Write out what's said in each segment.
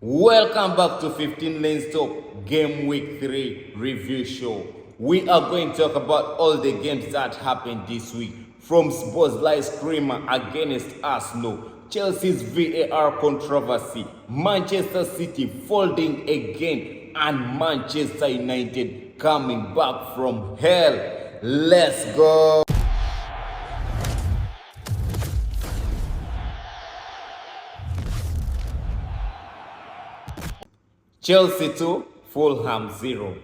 Welcome back to 15 Lanes Talk Game Week 3 review show. We are going to talk about all the games that happened this week, from Szoboszlai screamer against Arsenal, Chelsea's VAR controversy, Manchester City folding again, and Manchester United coming back from hell. Let's go! Chelsea 2, Fulham 0.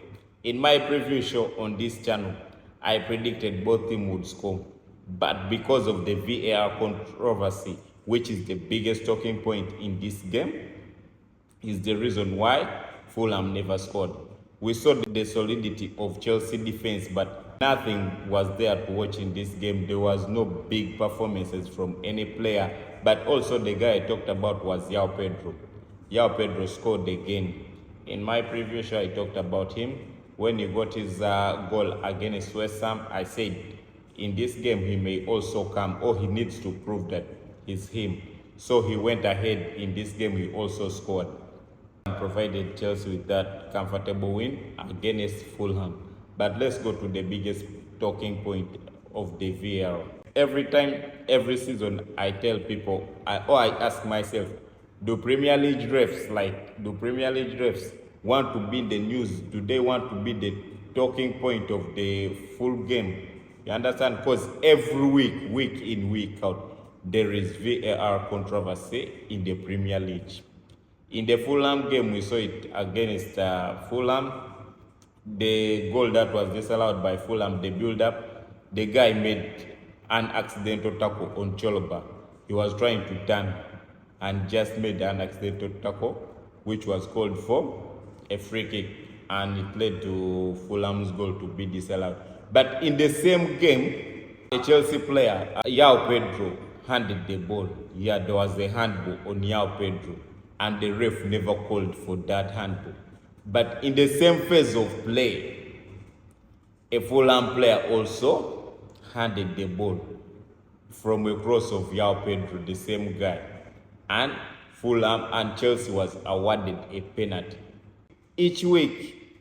In my preview show on this channel, I predicted both teams would score. But because of the VAR controversy, which is the biggest talking point in this game, is the reason why Fulham never scored. We saw the solidity of Chelsea defense, but nothing was there to watch in this game. There was no big performances from any player, but also the guy I talked about was João Pedro. João Pedro scored again. In my previous show, I talked about him. When he got his goal against West Ham, I said, in this game, he may also come, or he needs to prove that it's him. So he went ahead in this game, he also scored and provided Chelsea with that comfortable win against Fulham. But let's go to the biggest talking point of the VAR. Every time, every season, I tell people, I ask myself, do Premier League refs want to be the news? Do they want to be the talking point of the full game? You understand? Because every week in, week out, there is VAR controversy in the Premier League. In the Fulham game, we saw it against Fulham. The goal that was disallowed by Fulham, the build-up, the guy made an accidental tackle on Chalobah. He was trying to turn and just made an accidental tackle, which was called for a free kick, and it led to Fulham's goal to be disallowed. But in the same game, a Chelsea player, João Pedro, handed the ball. Yeah, there was a handball on João Pedro, and the ref never called for that handball. But in the same phase of play, a Fulham player also handed the ball from a cross of João Pedro, the same guy. And Fulham and Chelsea was awarded a penalty. Each week,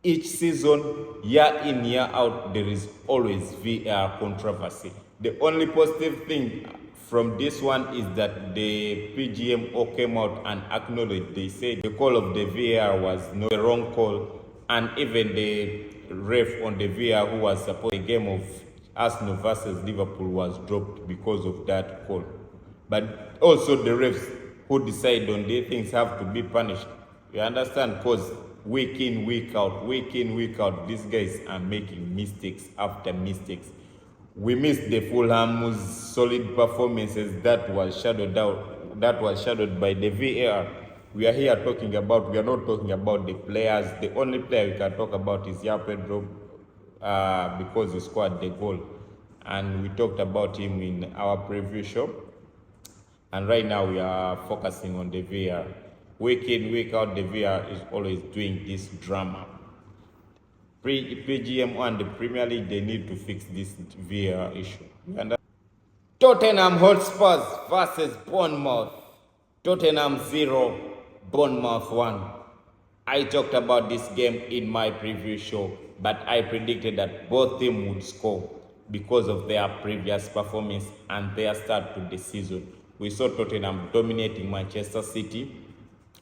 each season, year in, year out, there is always VAR controversy. The only positive thing from this one is that the PGMO came out and acknowledged. They said the call of the VAR was not the wrong call, and even the ref on the VAR who was supposed the game of Arsenal versus Liverpool was dropped because of that call. But also the refs who decide on these things have to be punished. You understand? Because week in, week out, these guys are making mistakes after mistakes. We missed the Fulham's solid performances that was shadowed by the VAR. We are not talking about the players. The only player we can talk about is João Pedro because he scored the goal. And we talked about him in our preview show. And right now we are focusing on the VAR. Week in, week out, the VAR is always doing this drama. PGM and the Premier League, they need to fix this VAR issue. Tottenham Hotspurs versus Bournemouth. Tottenham 0, Bournemouth 1. I talked about this game in my preview show, but I predicted that both teams would score because of their previous performance and their start to the season. We saw Tottenham dominating Manchester City,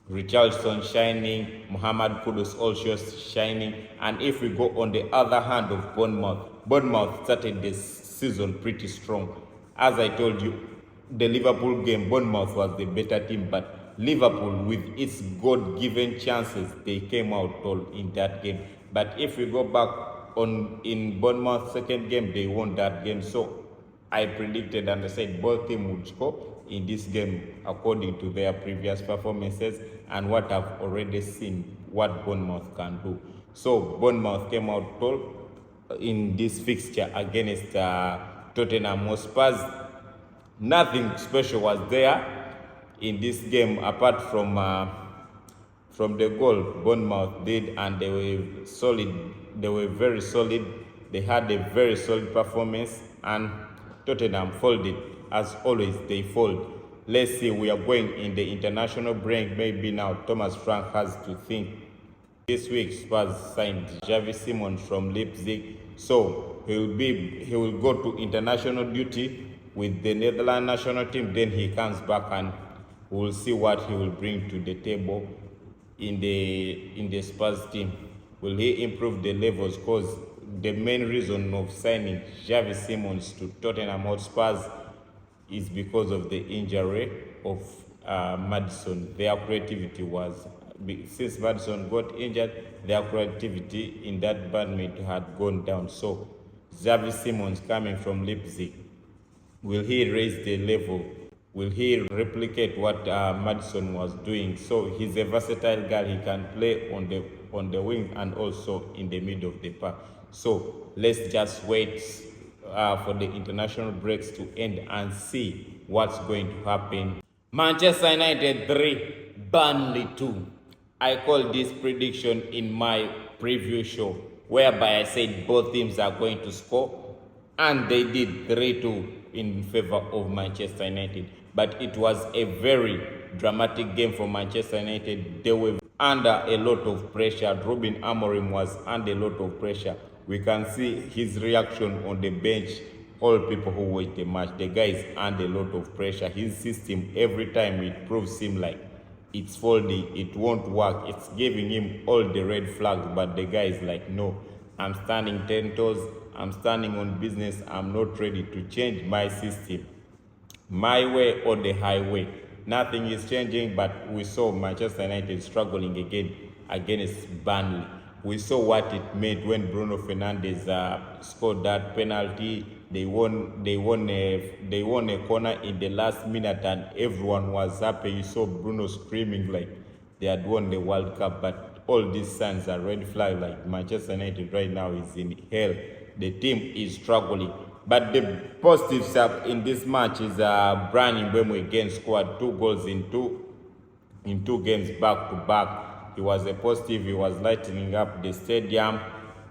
Richarlison shining, Mohamed Kudus also shining. And if we go on the other hand of Bournemouth started this season pretty strong. As I told you, the Liverpool game, Bournemouth was the better team, but Liverpool, with its God-given chances, they came out tall in that game. But if we go back in Bournemouth's second game, they won that game. So I predicted and I said both teams would score in this game according to their previous performances and what I've already seen what Bournemouth can do. So Bournemouth came out tall in this fixture against Tottenham Hotspurs. Nothing special was there in this game apart from the goal Bournemouth did, and they were solid. They were very solid. They had a very solid performance, and Tottenham folded. As always, they fold. let's see, we are going in the international break. Maybe now Thomas Frank has to think. This week Spurs signed Xavi Simons from Leipzig, so he will go to international duty with the Netherlands national team. Then he comes back and we'll see what he will bring to the table in the Spurs team. Will he improve the levels? Because the main reason of signing Xavi Simons to Tottenham Hotspurs is because of the injury of Maddison. Their creativity was, since Maddison got injured, their creativity in that department had gone down. So Xavi Simons coming from Leipzig, will he raise the level? Will he replicate what Maddison was doing? So he's a versatile guy. He can play on the wing and also in the middle of the park. So let's just wait for the international breaks to end and see what's going to happen. Manchester United 3, Burnley 2. I called this prediction in my preview show, whereby I said both teams are going to score, and they did 3-2 in favor of Manchester United. But it was a very dramatic game for Manchester United. They were under a lot of pressure. Ruben Amorim was under a lot of pressure. We can see his reaction on the bench. All people who watch the match, the guy is under a lot of pressure. His system, every time it proves him like it's folding, it won't work. It's giving him all the red flags, but the guy is like, no, I'm standing 10 toes. I'm standing on business. I'm not ready to change my system. My way or the highway. Nothing is changing, but we saw Manchester United struggling again against Burnley. We saw what it made when Bruno Fernandes scored that penalty. They won a corner in the last minute, and everyone was happy. You saw Bruno screaming like they had won the World Cup. But all these signs are red flag. Like Manchester United right now is in hell. The team is struggling. But the positives in this match is Brian Mbeumo again scored 2 goals in two games back to back. He was a positive. He was lighting up the stadium.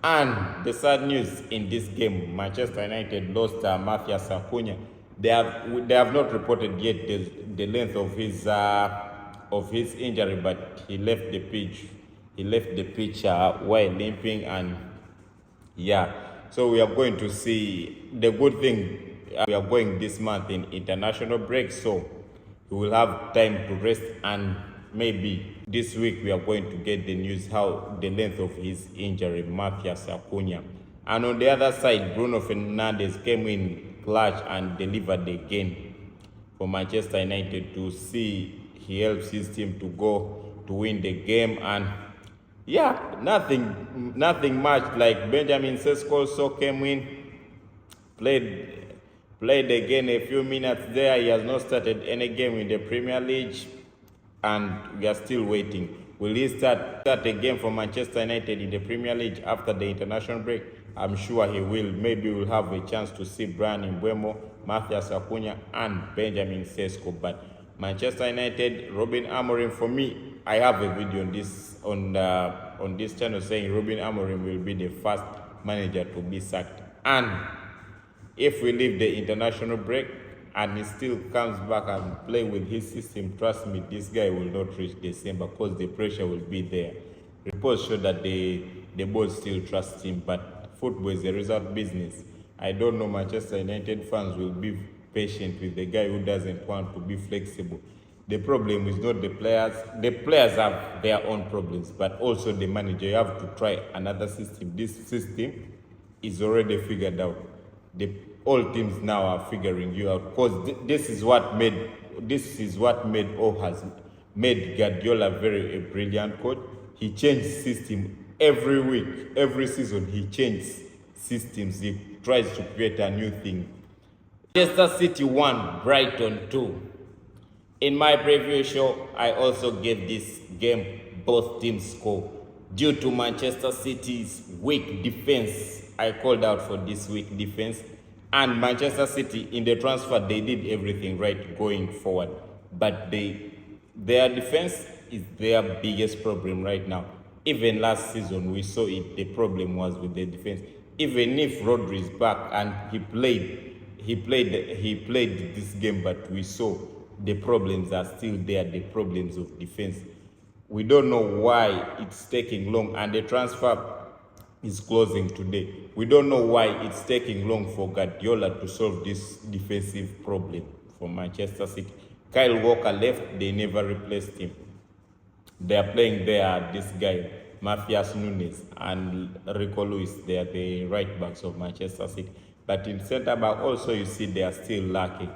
And the sad news in this game, Manchester United lost Matthias Cunha. They have not reported yet the length of his injury, but he left the pitch. He left the pitch while limping, and yeah. So we are going to see. The good thing, we are going this month in international break, so we will have time to rest, and maybe this week we are going to get the news how the length of his injury, Matthias Cunha. And on the other side, Bruno Fernandes came in clutch and delivered again for Manchester United to see he helps his team to go to win the game. And yeah, nothing much. Like Benjamin Sesko also came in, played again a few minutes there. He has not started any game in the Premier League, and we are still waiting. Will he start again for Manchester United in the Premier League after the international break? I'm sure he will. Maybe we'll have a chance to see Brian Mbeumo, Matthias Cunha, and Benjamin Sesko. But Manchester United, Ruben Amorim, for me, I have a video on this channel saying Ruben Amorim will be the first manager to be sacked. And if we leave the international break and he still comes back and play with his system, trust me, this guy will not reach December because the pressure will be there. Reports show that the board still trusts him, but football is a result business. I don't know, Manchester United fans will be patient with the guy who doesn't want to be flexible. The problem is not the players. The players have their own problems, but also the manager. You have to try another system. This system is already figured out. All teams now are figuring you out, because this is what made Guardiola a brilliant coach. He changed system every week, every season. He changed systems. He tries to create a new thing. Manchester City 1, Brighton 2. In my preview show, I also gave this game both teams score. Due to Manchester City's weak defense, I called out for this weak defense. And Manchester City, in the transfer, they did everything right going forward. But their defense is their biggest problem right now. Even last season, we saw it. The problem was with the defense. Even if Rodri is back and he played this game, but we saw the problems are still there, the problems of defense. We don't know why it's taking long, and the transfer is closing today. We don't know why it's taking long for Guardiola to solve this defensive problem for Manchester City. Kyle Walker left, they never replaced him. They are playing there, this guy, Matthias Nunes and Rico Lewis. They are the right backs of Manchester City. But in centre back also, you see they are still lacking.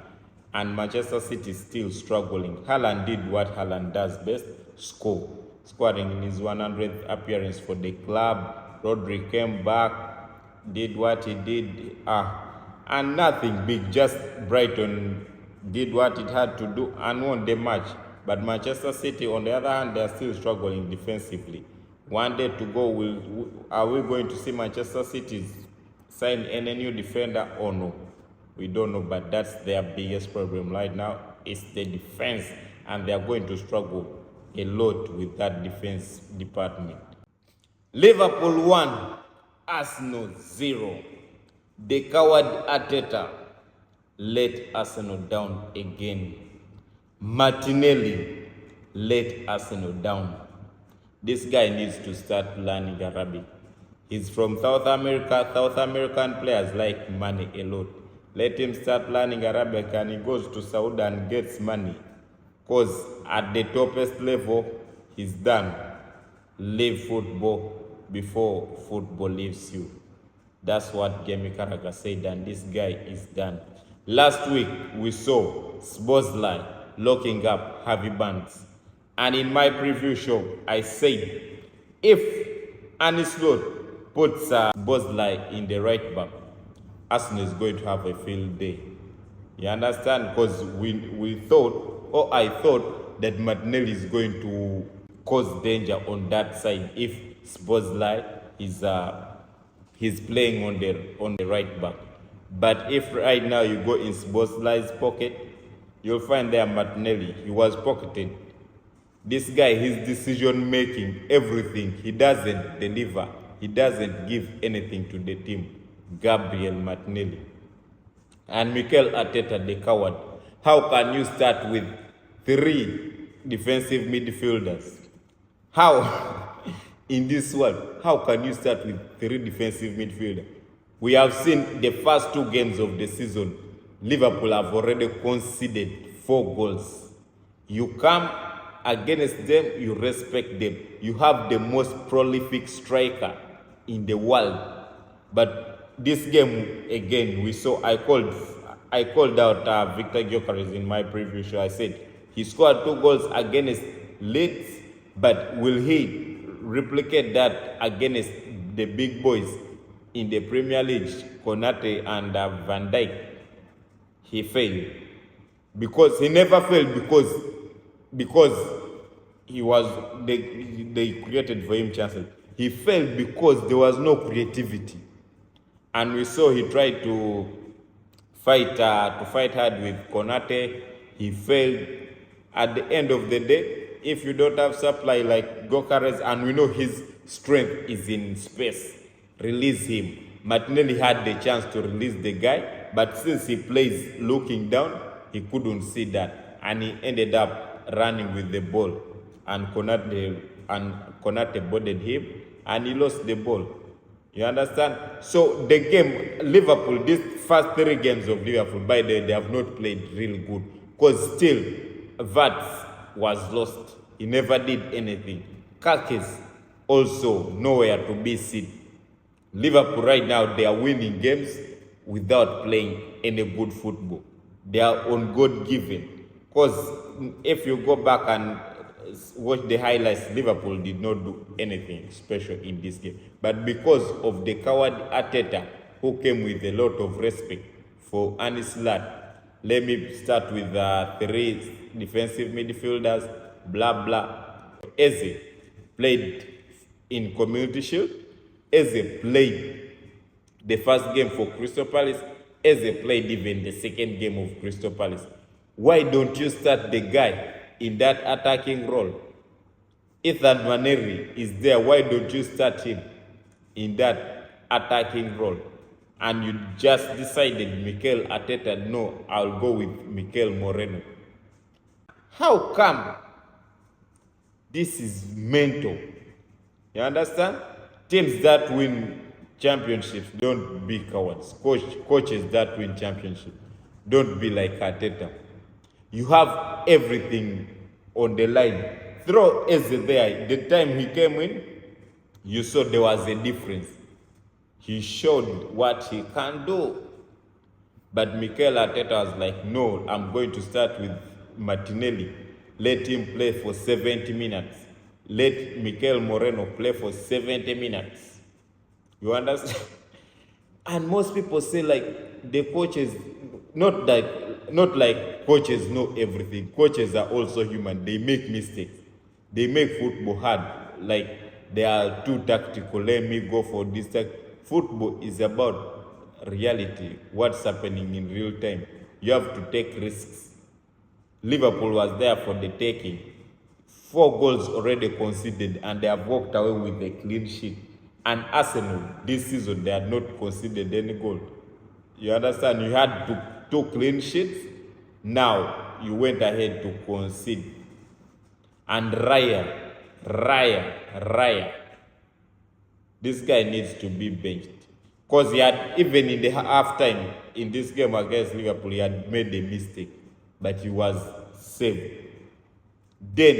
And Manchester City is still struggling. Haaland did what Haaland does best, score. Scoring in his 100th appearance for the club. Rodri came back, did what he did. And nothing big, just Brighton did what it had to do and won the match. But Manchester City, on the other hand, they are still struggling defensively. One day to go, are we going to see Manchester City sign any new defender or no? We don't know, but that's their biggest problem right now. It's the defense, and they are going to struggle a lot with that defense department. Liverpool 1, Arsenal 0. The coward Arteta let Arsenal down again. Martinelli let Arsenal down. This guy needs to start learning Arabic. He's from South America. South American players like money a lot. Let him start learning Arabic and he goes to Saudi and gets money. Because at the toppest level, he's done. Leave football before football leaves you. That's what Gameweek said, and this guy is done. Last week, we saw Szoboszlai locking up Harvey Barnes. And in my preview show, I said, if Arne Slot puts Szoboszlai in the right back, Arsenal is going to have a field day. You understand? Because we thought, or I thought, that Martinelli is going to cause danger on that side if Szoboszlai is he's playing on the right back. But if right now you go in Szoboszlai's pocket, you'll find there Martinelli. He was pocketed. This guy, his decision making, everything, he doesn't deliver. He doesn't give anything to the team. Gabriel Martinelli. And Mikel Arteta, the coward. How can you start with 3 defensive midfielders? How? In this world, how can you start with 3 defensive midfielders? We have seen the first 2 games of the season, Liverpool have already conceded 4 goals. You come against them, you respect them. You have the most prolific striker in the world. But this game, again, we saw, I called out Victor Gyökeres in my preview show. I said, he scored 2 goals against Leeds, but will he replicate that against the big boys in the Premier League, Konate and Van Dijk? He failed. Because he never failed because he was they created for him chances. He failed because there was no creativity. And we saw he tried to fight hard with Konate. He failed. At the end of the day, if you don't have supply like Gyökeres, and we know his strength is in space, release him. Martinelli had the chance to release the guy, but since he plays looking down, he couldn't see that, and he ended up running with the ball, and Konate boarded him, and he lost the ball. You understand? So the game, Liverpool, these first 3 games of Liverpool, by the way, they have not played real good, because still, Vats was lost. He never did anything. Kakis also nowhere to be seen. Liverpool right now, they are winning games without playing any good football. They are on God-given. Because if you go back and watch the highlights, Liverpool did not do anything special in this game. But because of the coward Arteta, who came with a lot of respect for Arne Slot, let me start with 3 defensive midfielders, blah, blah. Eze played in Community Shield. Eze played the first game for Crystal Palace. Eze played even the second game of Crystal Palace. Why don't you start the guy in that attacking role? Ethan Vaneri is there. Why don't you start him in that attacking role? And you just decided, Mikel Arteta, no, I'll go with Mikel Moreno. How come? This is mental. You understand? Teams that win championships don't be cowards. Coaches that win championships don't be like Arteta. You have everything on the line. Throw Eze there. The time he came in, you saw there was a difference. He showed what he can do. But Mikel Arteta was like, no, I'm going to start with Martinelli. Let him play for 70 minutes. Let Mikel Moreno play for 70 minutes. You understand? And most people say like the coaches, not like coaches know everything. Coaches are also human. They make mistakes. They make football hard. Like they are too tactical. Let me go for this. Football is about reality. What's happening in real time. You have to take risks. Liverpool was there for the taking. 4 goals already conceded and they have walked away with a clean sheet. And Arsenal, this season, they had not conceded any goal. You understand? You had 2 clean sheets. Now, you went ahead to concede. And Raya. This guy needs to be benched. Because he had, even in the halftime, in this game against Liverpool, he had made a mistake. But he was saved. Then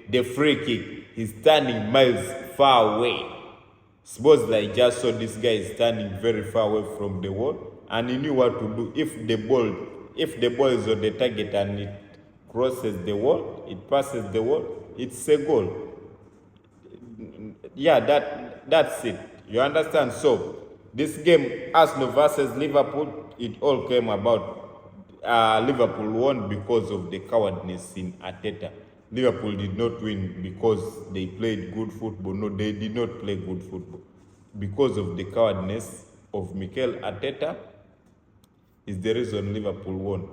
the free kick, he's standing miles far away. Szoboszlai just saw this guy is standing very far away from the wall, and he knew what to do. If the ball is on the target and it crosses the wall, it passes the wall, it's a goal. Yeah, that's it. You understand? So this game, Arsenal versus Liverpool, it all came about. Liverpool won because of the cowardness in Arteta. Liverpool did not win because they played good football. No, they did not play good football. Because of the cowardness of Mikel Arteta is the reason Liverpool won.